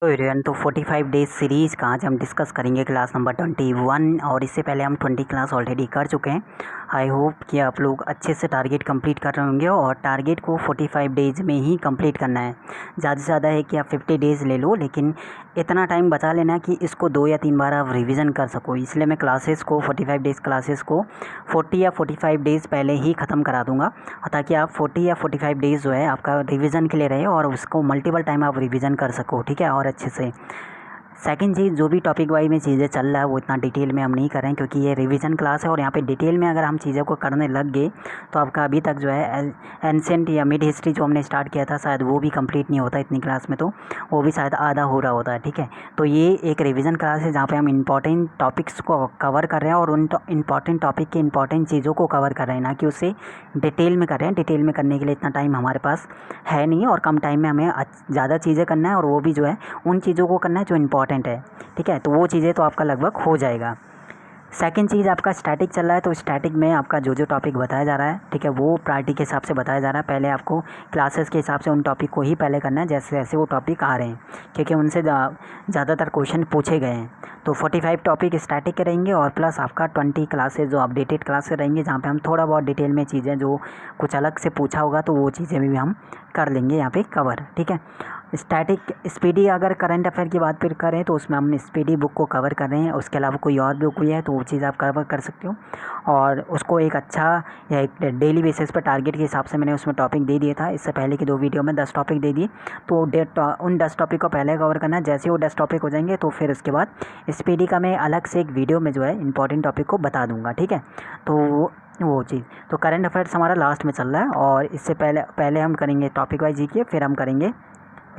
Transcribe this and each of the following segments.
तो एवरीवन, तो 45 days series का आज हम डिस्कस करेंगे क्लास नंबर 21। और इससे पहले हम 20 क्लास ऑलरेडी कर चुके हैं। आई होप कि आप लोग अच्छे से टारगेट कंप्लीट कर रहे होंगे और टारगेट को 45 डेज में ही कंप्लीट करना है। ज़्यादा से ज़्यादा है कि आप 50 डेज़ ले लो, लेकिन इतना टाइम बचा लेना कि इसको 2 या 3 बार आप रिवीजन कर सको। इसलिए मैं क्लासेस को 45 डेज़ क्लासेस को 40 या 45 डेज़ पहले ही ख़त्म करा दूँगा, ताकि आप 40 या 45 डेज़ जो है आपका रिवीजन के लिए रहे और उसको मल्टीपल टाइम आप रिवीजन कर सको, ठीक है, और अच्छे से। सेकंड चीज़, जो भी टॉपिक वाइज में चीज़ें चल रहा है वो इतना डिटेल में हम नहीं कर रहे हैं, क्योंकि ये रिवीजन क्लास है और यहाँ पे डिटेल में अगर हम चीज़ों को करने लग गए तो आपका अभी तक जो है एंसेंट या मिड हिस्ट्री जो हमने स्टार्ट किया था शायद वो भी कंप्लीट नहीं होता इतनी क्लास में, तो वो भी शायद आधा हो रहा होता है, ठीक है। तो ये एक रिवीजन क्लास है जहाँ पर हम इंपॉर्टेंट टॉपिक्स को कवर कर रहे हैं और उन इंपॉर्टेंट टॉपिक के इंपॉर्टेंट चीज़ों को कवर कर रहे हैं, ना कि उससे डिटेल में कर रहे हैं। डिटेल में करने के लिए इतना टाइम हमारे पास है नहीं और कम टाइम में हमें ज़्यादा चीज़ें करना है और वो भी जो है उन चीज़ों को करना है जो इंपॉर्टेंट है, ठीक है। तो वो चीज़ें तो आपका लगभग हो जाएगा। सेकंड चीज़, आपका स्टैटिक चल रहा है, तो स्टैटिक में आपका जो जो टॉपिक बताया जा रहा है, ठीक है, वो प्रायोरिटी के हिसाब से बताया जा रहा है। पहले आपको क्लासेस के हिसाब से उन टॉपिक को ही पहले करना है जैसे जैसे वो टॉपिक आ रहे हैं, क्योंकि उनसे ज़्यादातर क्वेश्चन पूछे गए हैं। तो 45 टॉपिक स्टैटिक के रहेंगे और प्लस आपका 20 क्लासेज जो अपडेटेड क्लासेस रहेंगे, जहाँ पे हम थोड़ा बहुत डिटेल में चीज़ें जो कुछ अलग से पूछा होगा तो वो चीज़ें भी हम कर लेंगे यहाँ पे कवर, ठीक है। स्टैटिक स्पीडी, अगर करंट अफेयर की बात फिर करें तो उसमें हम स्पीडी बुक को कवर कर रहे हैं। उसके अलावा कोई और बुक हुई है तो वो चीज़ आप कवर कर सकते हो और उसको एक अच्छा या एक डेली बेसिस पर टारगेट के हिसाब से मैंने उसमें टॉपिक दे दिया था। इससे पहले की 2 वीडियो में 10 टॉपिक दे दिए, तो उन 10 टॉपिक को पहले कवर करना है। जैसे वो 10 टॉपिक हो जाएंगे तो फिर उसके बाद स्पीडी का मैं अलग से एक वीडियो में जो है इंपॉर्टेंट टॉपिक को बता दूंगा, ठीक है। तो वो चीज़, तो करंट अफेयर्स हमारा लास्ट में चल रहा है और इससे पहले हम करेंगे टॉपिक वाइज जीके, फिर हम करेंगे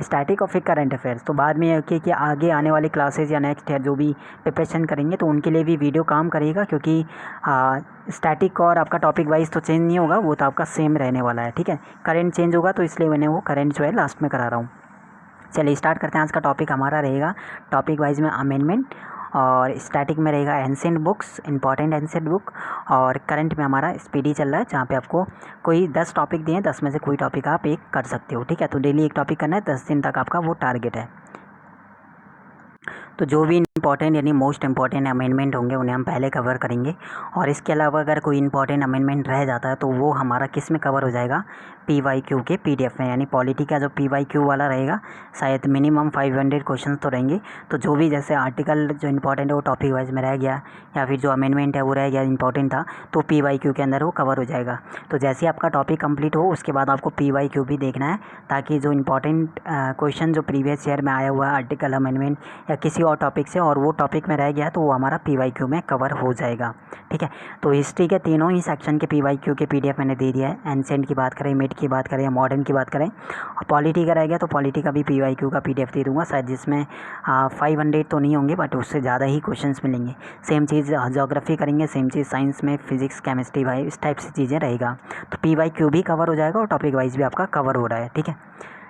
स्टैटिक और फिर करंट अफेयर्स। तो बाद में ये कि आगे आने वाली क्लासेस या नेक्स्ट है जो भी प्रिपरेशन करेंगे तो उनके लिए भी वीडियो काम करेगा, क्योंकि स्टैटिक और आपका टॉपिक वाइज तो चेंज नहीं होगा, वो तो आपका सेम रहने वाला है, ठीक है। करंट चेंज होगा तो इसलिए मैंने वो करंट जो है लास्ट में करा रहा हूँ। चलिए स्टार्ट करते हैं। आज का टॉपिक हमारा रहेगा टॉपिक वाइज में अमेंडमेंट, और स्टैटिक में रहेगा ancient books, important ancient book, और करंट में हमारा स्पीडी चल रहा है जहाँ पे आपको कोई 10 टॉपिक दिए, 10 में से कोई टॉपिक आप एक कर सकते हो, ठीक है। तो डेली एक टॉपिक करना है, 10 दिन तक आपका वो टारगेट है। तो जो भी इंपॉर्टेंट यानी मोस्ट इंपॉर्टेंट अमेंडमेंट होंगे उन्हें हम पहले कवर करेंगे, और इसके अलावा अगर कोई इंपॉर्टेंट अमेंडमेंट रह जाता है तो वो हमारा किस में कवर हो जाएगा, PYQ के PDF में। यानी पॉलिटी का जो PYQ वाला रहेगा, शायद मिनिमम 500 क्वेश्चन तो रहेंगे। तो जो भी जैसे आर्टिकल जो इंपॉर्टेंट है वो टॉपिक वाइज में रह गया, या फिर जो अमेंडमेंट है वो रह गया इंपॉर्टेंट था, तो PYQ के अंदर वो कवर हो जाएगा। तो जैसे ही आपका टॉपिक कंप्लीट हो उसके बाद आपको PYQ भी देखना है, ताकि जो इंपॉर्टेंट क्वेश्चन जो प्रीवियस ईयर में आया हुआ है आर्टिकल अमेंडमेंट या किसी और टॉपिक से और वो टॉपिक में रह गया है तो वो हमारा PYQ में कवर हो जाएगा, ठीक है। तो हिस्ट्री के तीनों ही सेक्शन के PYQ के PDF मैंने दे दिया है। एंसेंट की बात करें, मिड की बात करें या मॉडर्न की बात करें, और पॉलिटी का रह गया तो पॉलिटी का भी PYQ का PDF दे दूंगा, शायद जिसमें 500 तो नहीं होंगे बट उससे ज़्यादा ही क्वेश्चंस मिलेंगे। सेम चीज़ ज्योग्राफी करेंगे, सेम चीज़ साइंस में फिजिक्स केमिस्ट्री भाई इस टाइप से चीज़ें रहेगा। तो PYQ भी कवर हो जाएगा और टॉपिक वाइज भी आपका कवर हो रहा है, ठीक है।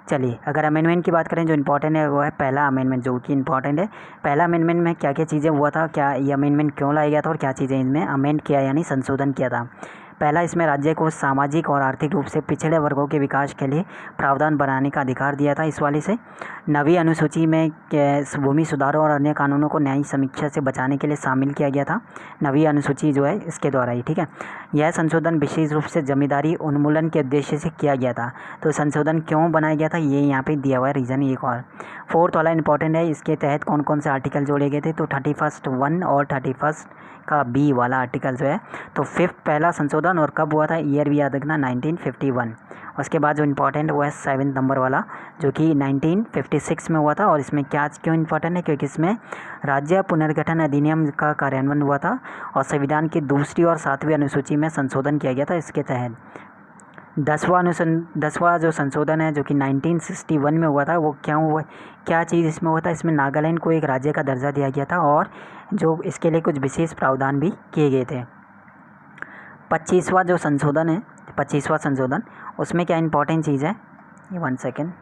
चलिए अगर अमेंडमेंट की बात करें, जो इंपॉर्टेंट है वो है पहला अमेंडमेंट, जो कि इंपॉर्टेंट है। पहला अमेंडमेंट में क्या क्या चीज़ें हुआ था, क्या ये अमेंडमेंट क्यों लाया गया था और क्या चीज़ें इनमें अमेंड किया यानी संशोधन किया था। पहला, इसमें राज्य को सामाजिक और आर्थिक रूप से पिछड़े वर्गों के विकास के लिए प्रावधान बनाने का अधिकार दिया था इस वाले से। नवी अनुसूची में भूमि सुधारों और अन्य कानूनों को न्यायिक समीक्षा से बचाने के लिए शामिल किया गया था, नवी अनुसूची जो है इसके द्वारा ही, ठीक है। यह संशोधन विशेष रूप से जमींदारी उन्मूलन के उद्देश्य से किया गया था। तो संशोधन क्यों बनाया गया था ये यहाँ पे दिया हुआ है रीज़न एक और। फोर्थ वाला इंपॉर्टेंट है, इसके तहत कौन कौन से आर्टिकल जोड़े गए थे, तो 31 1 और 31 का B वाला आर्टिकल जो है। तो 5th पहला संशोधन और कब हुआ था, ईयर भी याद रखना 1951। उसके बाद जो इंपॉर्टेंट हुआ है 7 नंबर वाला, जो कि 1956 में हुआ था। और इसमें क्या क्यों इंपॉर्टेंट है, क्योंकि इसमें राज्य पुनर्गठन अधिनियम का कार्यान्वयन हुआ था और संविधान की 2री और 7वीं अनुसूची में संशोधन किया गया था इसके तहत। 10वां जो संशोधन है जो कि 1961 में हुआ था, वो क्या हुआ, क्या चीज़ इसमें हुआ था, इसमें नागालैंड को एक राज्य का दर्जा दिया गया था और जो इसके लिए कुछ विशेष प्रावधान भी किए गए थे। 25वां जो संशोधन है, 25वां संशोधन, उसमें क्या इंपॉर्टेंट चीज़ है, ये 1 सेकेंड,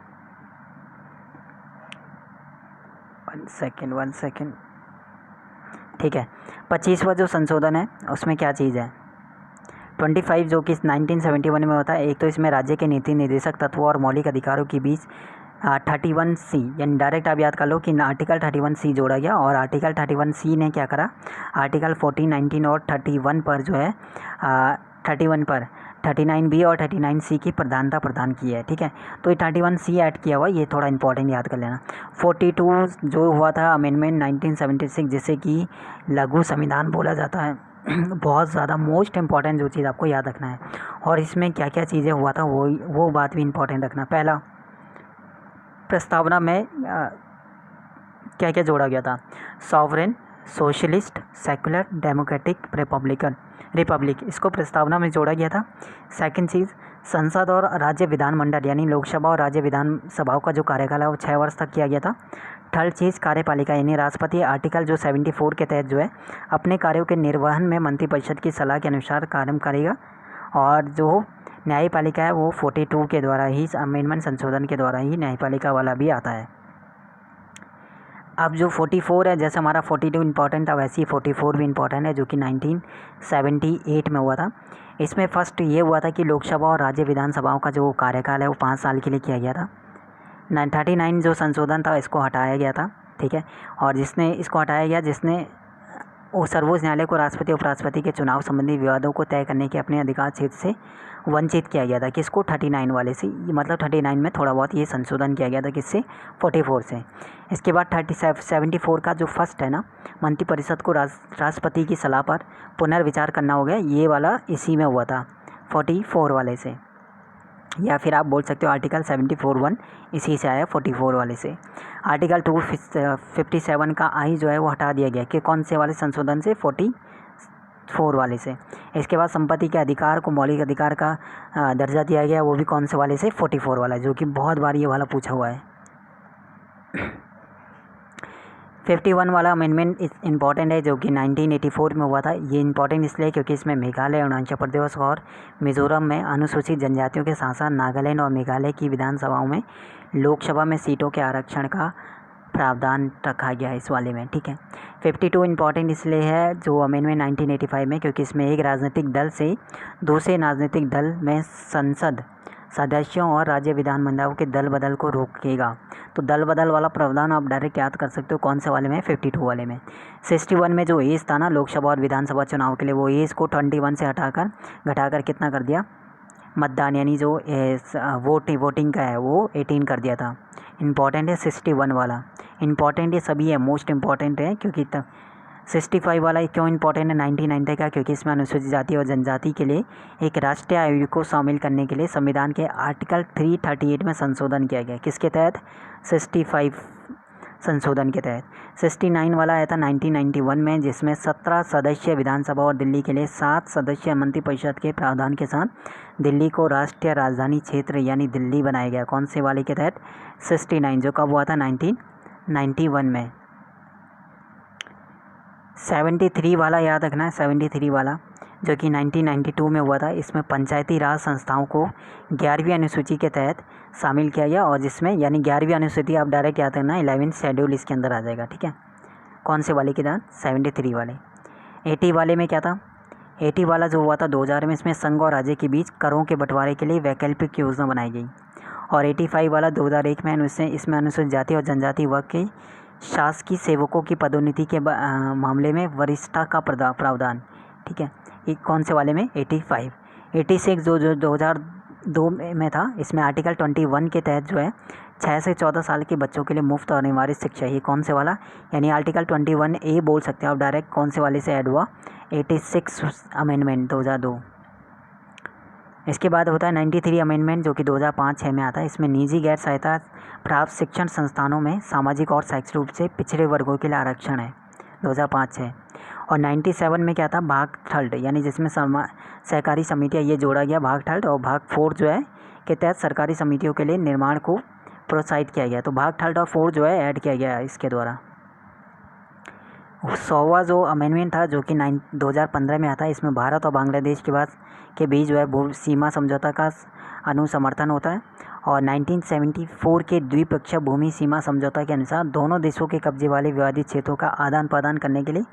ठीक है। 25वां जो संशोधन है उसमें क्या चीज़ है, 25 जो कि 1971 में होता है। एक तो इसमें राज्य के नीति निर्देशक तत्वों और मौलिक अधिकारों के बीच 31C, यानी डायरेक्ट आप याद कर लो कि आर्टिकल 31C जोड़ा गया और आर्टिकल 31C ने क्या करा, आर्टिकल 14, 19 और 31 पर जो है 31 पर 39B और 39C की प्रधानता प्रदान की है। ठीक है, तो ये 31C ऐड किया हुआ, ये थोड़ा इंपॉर्टेंट याद कर लेना। 42 जो हुआ था अमेंडमेंट 1976, जिसे कि लघु संविधान बोला जाता है, बहुत ज़्यादा मोस्ट इम्पॉर्टेंट जो चीज़ आपको याद रखना है। और इसमें क्या क्या चीज़ें हुआ था वो बात भी इम्पॉर्टेंट रखना। पहला, प्रस्तावना में क्या क्या जोड़ा गया था, sovereign, socialist, secular, democratic, Republic, इसको प्रस्तावना में जोड़ा गया था। सेकंड चीज़, संसद और राज्य विधानमंडल यानी लोकसभा और राज्य विधानसभाओं का जो कार्यकाल है वो 6 वर्ष तक किया गया था। थर्ड चीज़, कार्यपालिका यानी राष्ट्रपति आर्टिकल जो 74 के तहत जो है अपने कार्यों के निर्वहन में मंत्रिपरिषद की सलाह के अनुसार कार्य करेगा। और जो न्यायपालिका है वो 42 के द्वारा ही, अमेंडमेंट संशोधन के द्वारा ही न्यायपालिका वाला भी आता है। अब जो 44 है, जैसे हमारा 42 इंपॉर्टेंट था वैसे ही 44 भी इंपॉर्टेंट है, जो कि 1978 में हुआ था। इसमें फर्स्ट ये हुआ था कि लोकसभा और राज्य विधानसभाओं का जो कार्यकाल है वो 5 साल के लिए किया गया था। 39 जो संशोधन था इसको हटाया गया था। ठीक है, और जिसने इसको हटाया गया, जिसने वो सर्वोच्च न्यायालय को राष्ट्रपति उपराष्ट्रपति के चुनाव संबंधी विवादों को तय करने के अपने अधिकार क्षेत्र से वंचित किया गया था। किसको, 39 वाले से, मतलब 39 में थोड़ा बहुत ये संशोधन किया गया था, किससे, 44 से। इसके बाद 74 का जो फर्स्ट है ना, मंत्रिपरिषद को राष्ट्रपति की सलाह पर पुनर्विचार करना हो गया, ये वाला इसी में हुआ था 44 वाले से, या फिर आप बोल सकते हो आर्टिकल 74(1) इसी से आया 44 वाले से। आर्टिकल 257 का आई जो है वो हटा दिया गया, कि कौन से वाले संशोधन से, 44 वाले से। इसके बाद संपत्ति के अधिकार को मौलिक अधिकार का दर्जा दिया गया, वो भी कौन से वाले से, 44 वाला, जो कि बहुत बार ये वाला पूछा हुआ है। 51 वाला अमेंडमेंट इंपॉर्टेंट है, जो कि 1984 में हुआ था। ये इंपॉर्टेंट इसलिए क्योंकि इसमें मेघालय, अरुणाचल प्रदेश और मिजोरम में अनुसूचित जनजातियों के साथ साथ नागालैंड और मेघालय की विधानसभाओं में लोकसभा में सीटों के आरक्षण का प्रावधान रखा गया है इस वाले में। ठीक है, 52 इंपॉर्टेंट इसलिए है जो अमेंडमेंट 1985 में, क्योंकि इसमें एक राजनीतिक दल से दूसरे राजनीतिक दल में संसद सदस्यों और राज्य विधानमंडलों के दल बदल को रोकेगा। तो दल बदल वाला प्रावधान आप डायरेक्ट याद कर सकते हो, कौन से वाले में, 52 वाले में। 61 में जो एज था ना लोकसभा और विधानसभा चुनाव के लिए, वो एज को 21 से घटाकर कितना कर दिया, मतदान यानी जो वोटिंग का है वो 18 कर दिया था। इंपॉर्टेंट है 61 वाला, इंपॉर्टेंट ये सभी है, मोस्ट इंपॉर्टेंट है, क्योंकि 65 वाला क्यों इंपॉर्टेंट है 1990 का, क्योंकि इसमें अनुसूचित जाति और जनजाति के लिए एक राष्ट्रीय आयोग को शामिल करने के लिए संविधान के आर्टिकल 338 में संशोधन किया गया। किसके तहत, 65 संशोधन के तहत। 69 वाला आया था 1991 में, जिसमें 17 सदस्यीय विधानसभा और दिल्ली के लिए 7 सदस्यीय मंत्रिपरिषद के प्रावधान के साथ दिल्ली को राष्ट्रीय राजधानी क्षेत्र यानी दिल्ली बनाया गया। कौन से वाले के तहत, 69, जो कब हुआ था, 1991 में। 73 वाला याद रखना है, 73 वाला जो कि 1992 में हुआ था। इसमें पंचायती राज संस्थाओं को 11वीं अनुसूची के तहत शामिल किया गया, और जिसमें यानी 11वीं अनुसूची आप डायरेक्ट याद रखना, 11th शेड्यूल इसके अंदर आ जाएगा। ठीक है, कौन से वाले के तहत, 73 वाले। 80 वाले में क्या था, 80 वाला जो हुआ था 2000 में, इसमें संघ और राज्य के बीच करों के बंटवारे के लिए वैकल्पिक योजना बनाई गई। और 85 वाला 2001 में इसमें अनुसूचित जाति और जनजाति वर्ग के शासकीय सेवकों की पदोन्नति के मामले में वरिष्ठता का प्रावधान। ठीक है, ये कौन से वाले में, 85। 86 जो 2002 में था, इसमें आर्टिकल 21 के तहत जो है 6 से 14 साल के बच्चों के लिए मुफ्त और अनिवार्य शिक्षा, ये कौन से वाला, यानी आर्टिकल 21A बोल सकते हो आप डायरेक्ट, कौन से वाले से ऐड हुआ, 86 अमेंडमेंट 2002। इसके बाद होता है 93 अमेंडमेंट, जो कि 2005-06 में आता है। इसमें निजी गैर सहायता प्राप्त शिक्षण संस्थानों में सामाजिक और शैक्षिक रूप से पिछड़े वर्गों के लिए आरक्षण है, 2005-06। और 97 में क्या था, भाग थर्ड, यानी जिसमें सहकारी समितियाँ ये जोड़ा गया, भाग थर्ड। और भाग 4 जो है के तहत सरकारी समितियों के लिए निर्माण को प्रोत्साहित किया गया। तो भाग थर्ड और 4 जो है ऐड किया गया इसके द्वारा। 100वां जो अमेंडमेंट था, जो कि 2015 में आता है, इसमें भारत और बांग्लादेश के बीच जो है भू सीमा समझौता का अनुसमर्थन होता है। और 1974 के द्विपक्षीय भूमि सीमा समझौता के अनुसार दोनों देशों के कब्जे वाले विवादित क्षेत्रों का आदान प्रदान करने के लिए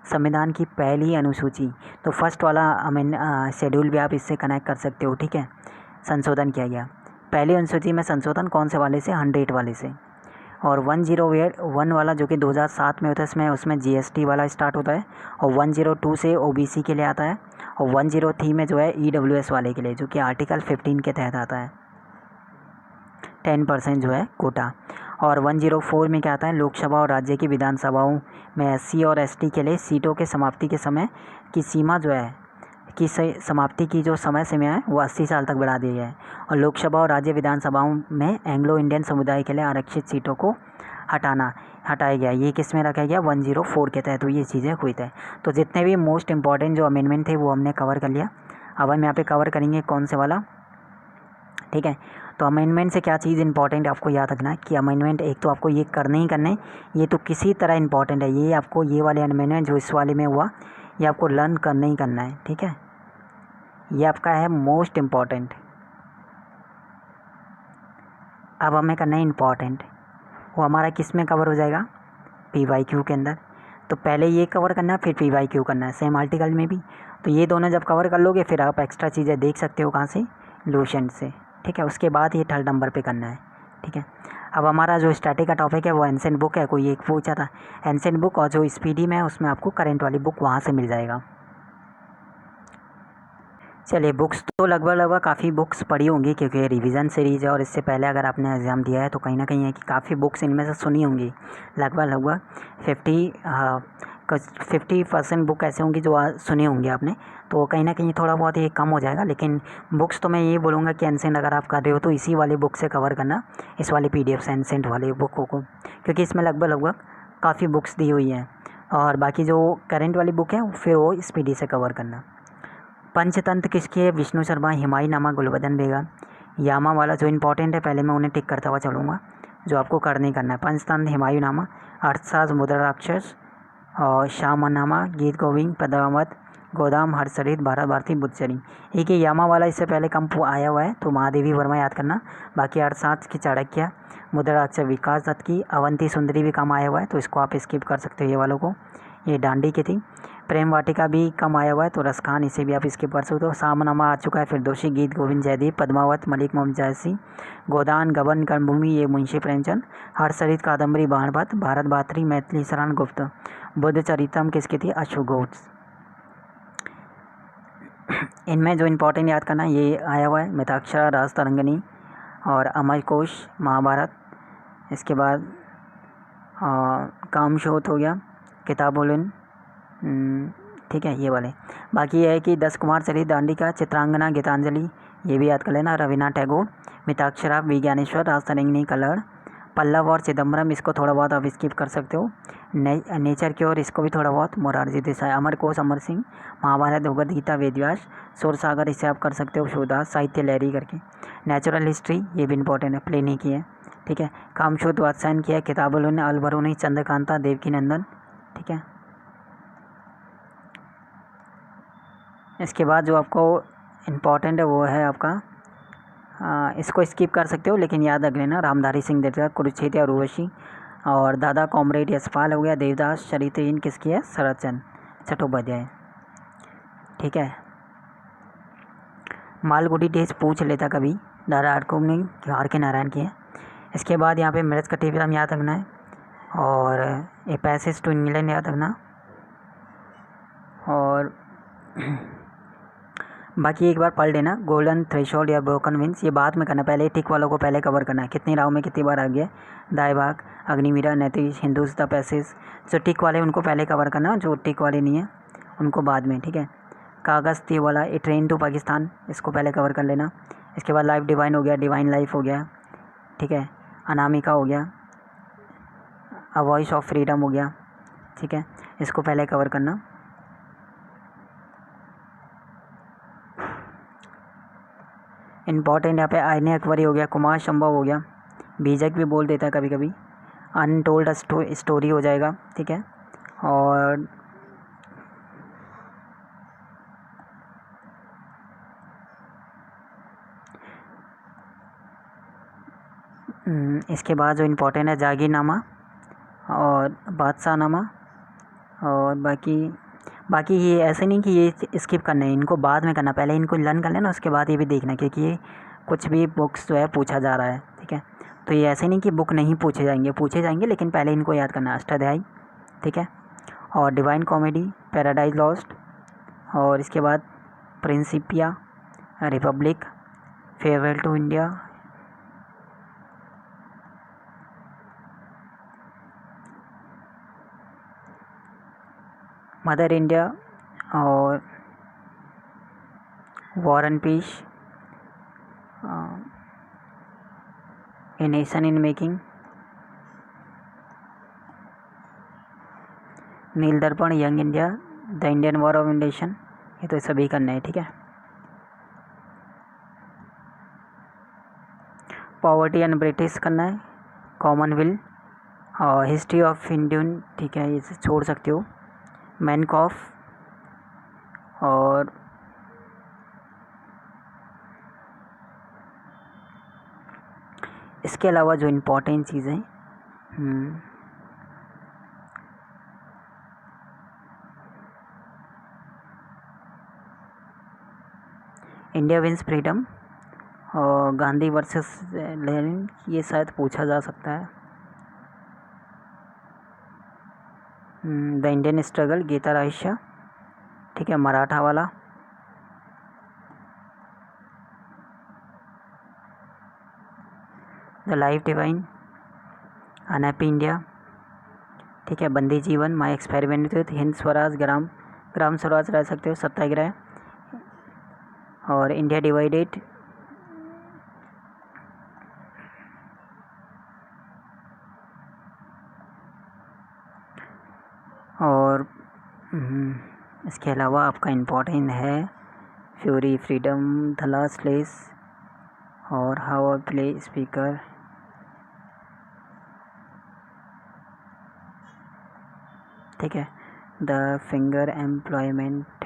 संविधान की पहली अनुसूची, तो फर्स्ट वाला शेड्यूल भी आप इससे कनेक्ट कर सकते हो। ठीक है, संशोधन किया गया। पहली अनुसूची में संशोधन कौन से वाले से, 100 वाले से। और 101 वाला जो कि 2007 में होता है इसमें, उसमें GST वाला स्टार्ट होता है। और 102 से OBC के लिए आता है। और 103 में जो है EWS वाले के लिए, जो कि आर्टिकल 15 के तहत आता है, 10% जो है कोटा। और 104 में क्या आता है, लोकसभा और राज्य की विधानसभाओं में SC और ST के लिए सीटों के समाप्ति के समय की सीमा जो है, की समाप्ति की जो समय सीमा है वो 80 साल तक बढ़ा दी है। और लोकसभा और राज्य विधानसभाओं में एंग्लो इंडियन समुदाय के लिए आरक्षित सीटों को हटाया गया। ये किस में रखा गया, 104 के तहत। तो ये चीज़ें हुई थी। तो जितने भी मोस्ट इंपॉर्टेंट जो अमेंडमेंट थे वो हमने कवर कर लिया। अब हम यहाँ पे कवर करेंगे कौन से वाला, ठीक है। तो अमेंडमेंट से क्या चीज़ इंपॉर्टेंट आपको याद रखना है कि अमेंडमेंट एक तो आपको ये करने ही करने, ये तो किसी तरह इंपॉर्टेंट है, ये आपको ये वाले अमेंडमेंट जो इस वाले में हुआ ये आपको लर्न करना ही करना है, ठीक है। ये आपका है मोस्ट इम्पॉर्टेंट। अब हमें करना है इम्पॉर्टेंट, वो हमारा किस में कवर हो जाएगा, PYQ के अंदर। तो पहले ये कवर करना है फिर PYQ करना है, सेम आर्टिकल में भी। तो ये दोनों जब कवर कर लोगे फिर आप एक्स्ट्रा चीज़ें देख सकते हो कहाँ से, लूसेंट से, ठीक है। उसके बाद ये 3rd नंबर पे करना है, ठीक है। अब हमारा जो स्टैटिक का टॉपिक है वो एंसेंट बुक है, कोई एक पूछा था एंसेंट बुक, और जो स्पीडी में है उसमें आपको करंट वाली बुक वहाँ से मिल जाएगा। चलिए, बुक्स तो लगभग काफ़ी बुक्स पढ़ी होंगी क्योंकि रिवीजन सीरीज़ है, और इससे पहले अगर आपने एग्ज़ाम दिया है तो कहीं ना कहीं है कि काफ़ी बुक्स इनमें से सुनी होंगी। लगभग 50% बुक ऐसे होंगी जो सुनी होंगी आपने, तो कहीं ना कहीं थोड़ा बहुत ये कम हो जाएगा। लेकिन बुक्स तो मैं ये बोलूँगा कि एंसेंट अगर आप कर रहे हो तो इसी वाली बुक से कवर करना, इस वाली PDF से एंसेंट वाली बुकों को, क्योंकि इसमें लगभग काफ़ी बुक्स दी हुई हैं। और बाकी जो करंट वाली बुक है फिर वो स्पीडी से कवर करना। पंचतंत्र किसके, विष्णु शर्मा, हिमायू नामा, गुलबदन बेगम। यामा वाला जो इंपॉर्टेंट है पहले मैं उन्हें टिक करता हुआ चलूँगा, जो आपको करना है। पंचतंत्र हिमायू नामा, अर्थशास्त्र मुद्राक्षस, और श्यामनामा, गीत गोविंद, पद्मावत, गोदाम, हर्षचरित, भारत भारती, बुद्धचरी। एक ही यामा वाला इससे पहले कम आया हुआ है, तो महादेवी वर्मा याद करना। बाकी अर्थशास्त्र की चाणक्य, मुद्राक्षर विकास दत्त की, अवंती सुंदरी भी कम आया हुआ है, तो इसको आप स्किप कर सकते हो ये वालों को, ये डांडी की थी। प्रेम वाटिका भी कम आया हुआ है, तो रसखान, इसे भी आप स्किप कर सकते हो। सामनामा आ चुका है, फिरदौसी, गीत गोविंद, जयदीप, पद्मावत, मलिक मोहम्मद जायसी, गोदान, गबन, कर्मभूमि, ये मुंशी प्रेमचंद, हर्षचरित, कादम्बरी, बाणभट्ट, भारत भातरी, मैथिली शरण गुप्त, बुद्ध चरितम किसकी थी, अश्वघोष। इनमें जो इम्पोर्टेंट याद करना ये आया हुआ है, मिताक्षरा, राज तरंगिणी और अमरकोश, महाभारत। इसके बाद कामशोथ हो गया, किताबुल, ठीक है, ये वाले। बाकी ये है कि 10 कुमार चरित, दांडिका, चित्रांगना, गीतांजलि, ये भी याद कर लेना। रविन्द्रनाथ टैगोर, मिताक्षरा, विज्ञानेश्वर, राज तरंगिणी, कलड़, पल्लव और चिदम्बरम, इसको थोड़ा बहुत आप स्किप कर सकते हो। नेचर की ओर, इसको भी थोड़ा बहुत, मोरारजी देसाई, अमरकोश, अमर सिंह, महाभारत, भगवद गीता, वेदव्यास, सूरसागर, इसे आप कर सकते हो, शोधा, साहित्य लहरी करके। नेचुरल हिस्ट्री, ये भी इंपॉर्टेंट है, प्लेनी की है, ठीक है। कामशोध वात्सायन की है, किताबुल, अलबरूनी, चंद्रकांता, देवकी नंदन, ठीक है। इसके बाद जो आपको इम्पॉर्टेंट है वो है आपका, इसको स्किप कर सकते हो लेकिन याद रख लेना, रामधारी सिंह दिनकर, कुरुक्षेत्र या उर्वशी, और दादा कॉमरेड यशपाल हो गया, देवदास, चरित्रहीन किसकी है, शरदचंद्र चट्टोपाध्याय, ठीक है। मालगुडी डेज पूछ लेता कभी, दादा आडकुमनी आर के नारायण की है। इसके बाद यहाँ पे मृत कटिबरम याद रखना है, और ए पैसेज टू इंग्लैंड याद रखना। और बाकी एक बार पढ़ लेना, गोल्डन थ्रेशोल्ड या ब्रोकन विंग्स, ये बाद में करना, पहले टिक वालों को पहले कवर करना है, कितनी राव में कितनी बार आ गया, दाएं भाग, अग्निवीरा, नैतिक, हिंदूज, द पैसेज। जो टिक वाले उनको पहले कवर करना, जो टिक वाले नहीं है उनको बाद में, ठीक है। कागज़ ती वाला, ए ट्रेन टू पाकिस्तान, इसको पहले कवर कर लेना। इसके बाद लाइफ डिवाइन हो गया, डिवाइन लाइफ हो गया, ठीक है। अनामिका हो गया, अ वॉइस ऑफ फ्रीडम हो गया, ठीक है, इसको पहले कवर करना। इम्पॉर्टेंट यहाँ पे आईने अकबरी हो गया, कुमार संभव हो गया, बीजक भी बोल देता है कभी कभी, अनटोल्ड स्टोरी हो जाएगा, ठीक है। और इसके बाद जो इम्पोर्टेंट है जागीरनामा और बादशाहनामा, और बाकी ये ऐसे नहीं कि ये स्किप करना है, इनको बाद में करना, पहले इनको लर्न कर लेना, उसके बाद ये भी देखना, क्योंकि ये कुछ भी बुक्स जो है पूछा जा रहा है, ठीक है। तो ये ऐसे नहीं कि बुक नहीं पूछे जाएंगे, लेकिन पहले इनको याद करना है। अष्टाध्यायी, ठीक है, और डिवाइन कॉमेडी, पैराडाइज लॉस्ट, और इसके बाद Principia, Republic, Farewell to India, Mother India, और War and Peace, A Nation in Making, Nil Darpan, Young India, The Indian War of इंडेशन। ये तो सभी करने हैं, ठीक है। पॉवर्टी एंड ब्रिटिश करना है, कॉमनवेल्थ, और हिस्ट्री ऑफ इंडियन, ठीक है, इसे छोड़ सकते हो, मैनकॉफ, और इसके अलावा जो इम्पोर्टेंट चीज़ें, इंडिया विंस फ्रीडम, और गांधी वर्सेस लेनिन, ये शायद पूछा जा सकता है। द इंडियन स्ट्रगल, गीता रहस्य, ठीक है, मराठा वाला। The Life Divine, Unhappy India, ठीक है, Bandi Jivan, My Experiment with Hind Swaraj, Gram Swaraj रह सकते हो, सत्याग्रह, और इंडिया डिवाइडेड, और इसके अलावा आपका इम्पोर्टेंट है fury, freedom, the last less, और हाउ प्ले स्पीकर, ठीक है, the finger employment,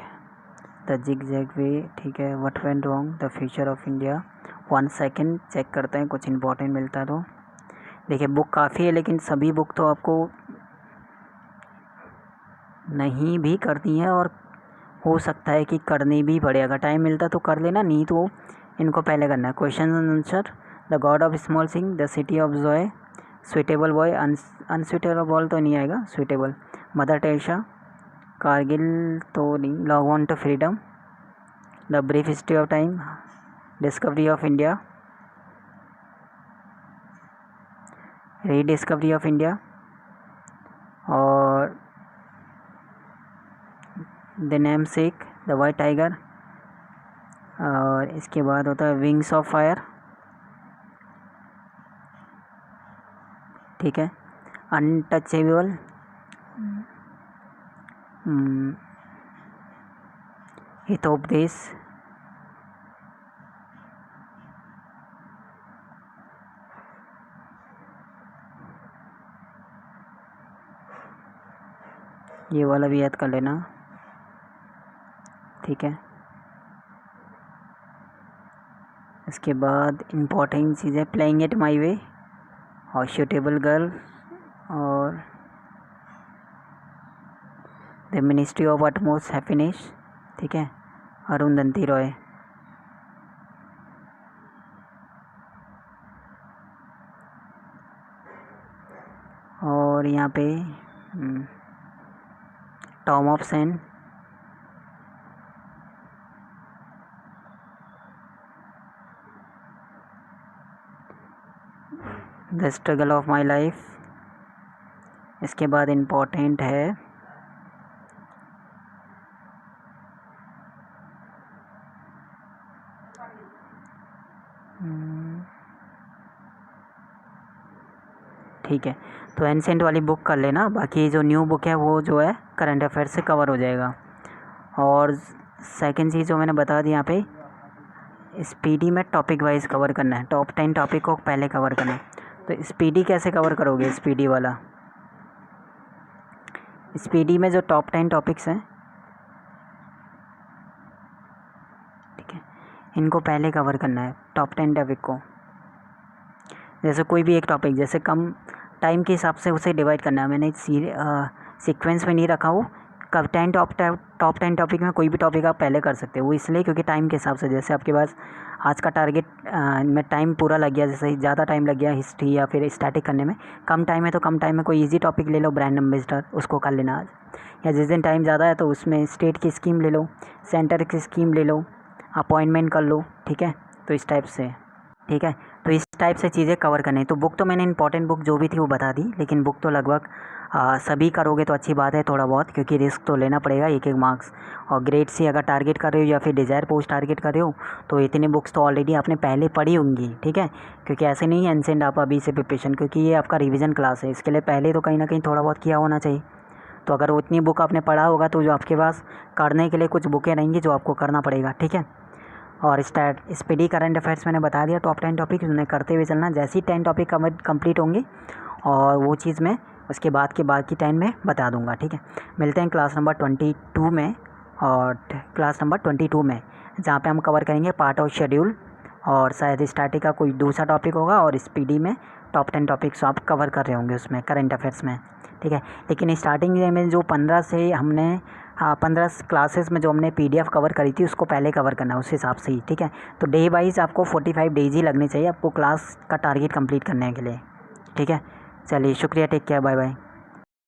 the zig zag way, ठीक है, what went wrong, the future of India. 1 second check करते हैं, कुछ इम्पोर्टेंट मिलता है तो। देखिए बुक काफ़ी है, लेकिन सभी बुक तो आपको नहीं भी करनी है, और हो सकता है कि करनी भी पड़े। अगर टाइम मिलता तो कर लेना, नहीं तो इनको पहले करना है। Question answer, the god of small thing, the city of joy, suitable boy, unsuitable ball तो नहीं आएगा, स्वीटेबल, मदर टेरेसा, कारगिल तो नहीं, log on to freedom, the brief history of time, discovery of India, rediscovery of India, और the namesake, the white tiger, और इसके बाद होता है विंग्स ऑफ फायर, ठीक है, अनटचेबल, हितोपदेश, ये वाला भी याद कर लेना, ठीक है। इसके बाद इम्पोर्टेंट चीज़ें, प्लेइंग इट माई वे, और शूटेबल गर्ल, और the ministry of utmost happiness, ठीक है, अरुंधति रॉय। और यहाँ पे Tom of Sen, the struggle of my life. इसके बाद इम्पोर्टेंट है ठीक है, तो एंसेंट वाली बुक कर लेना, बाकी जो न्यू बुक है वो जो है करंट अफेयर से कवर हो जाएगा। और सेकंड चीज़ जो मैंने बता दी यहाँ पे, स्पीडी में टॉपिक वाइज कवर करना है, टॉप 10 टॉपिक को पहले कवर करना है। तो स्पीडी कैसे कवर करोगे, स्पीडी वाला, स्पीडी में जो टॉप 10 टॉपिक्स हैं, ठीक है, इनको पहले कवर करना है, टॉप 10 टॉपिक को। जैसे कोई भी एक टॉपिक, जैसे कम टाइम के हिसाब से उसे डिवाइड करना है, मैंने सीक्वेंस में नहीं रखा, वो कब 10 टॉप 10 टॉपिक में कोई भी टॉपिक आप पहले कर सकते हो। वो इसलिए क्योंकि टाइम के हिसाब से, जैसे आपके पास आज का टारगेट में टाइम पूरा लग गया, जैसे ज़्यादा टाइम लग गया हिस्ट्री या फिर स्टैटिक करने में, कम टाइम है तो कम टाइम में कोई इजी टॉपिक ले लो, ब्रांड एम्बेसडर, उसको कर लेना आज। या जिस दिन टाइम ज़्यादा है तो उसमें स्टेट की स्कीम ले लो, सेंटर की स्कीम ले लो, अपॉइंटमेंट कर लो, ठीक है। तो इस टाइप से, ठीक है, तो इस टाइप से चीज़ें कवर करनी है। तो बुक तो मैंने इंपॉर्टेंट बुक जो भी थी वो बता दी, लेकिन बुक तो लगभग सभी करोगे तो अच्छी बात है थोड़ा बहुत, क्योंकि रिस्क तो लेना पड़ेगा, एक एक मार्क्स। और ग्रेड सी अगर टारगेट कर रहे हो या फिर डिज़ायर पोस्ट टारगेट कर रहे हो तो इतनी बुक्स तो ऑलरेडी आपने पहले पढ़ी होंगी, ठीक है। क्योंकि ऐसे नहीं है एंसेंट आप अभी से प्रिपरेशन, क्योंकि ये आपका रिवीजन क्लास है, इसके लिए पहले तो कहीं ना कहीं थोड़ा बहुत किया होना चाहिए। तो अगर उतनी बुक आपने पढ़ा होगा तो जो आपके पास करने के लिए कुछ बुकें रहेंगी जो आपको करना पड़ेगा, ठीक है। और स्पीडी करंट अफेयर्स मैंने बता दिया, टॉप 10 टॉपिक उन्हें करते हुए चलना। जैसे ही 10 टॉपिक कंप्लीट होंगे और वो चीज़ मैं उसके बाद के बाकी 10 में बता दूंगा, ठीक है। मिलते हैं क्लास नंबर 22 में, और क्लास नंबर 22 में जहाँ पे हम कवर करेंगे पार्ट ऑफ शेड्यूल, और शायद स्टैटिक का कोई दूसरा टॉपिक होगा, और स्पीडी में टॉप 10 टॉपिक्स आप कवर कर रहे होंगे उसमें करंट अफेयर्स में, ठीक है। लेकिन स्टार्टिंग में जो 15 से हमने 15 क्लासेस में जो हमने PDF कवर करी थी उसको पहले कवर करना है उस हिसाब से ही, ठीक है। तो डे वाइज आपको 45 डेज ही लगने चाहिए आपको क्लास का टारगेट कंप्लीट करने के लिए, ठीक है। चलिए शुक्रिया, टेक केयर, बाय बाय।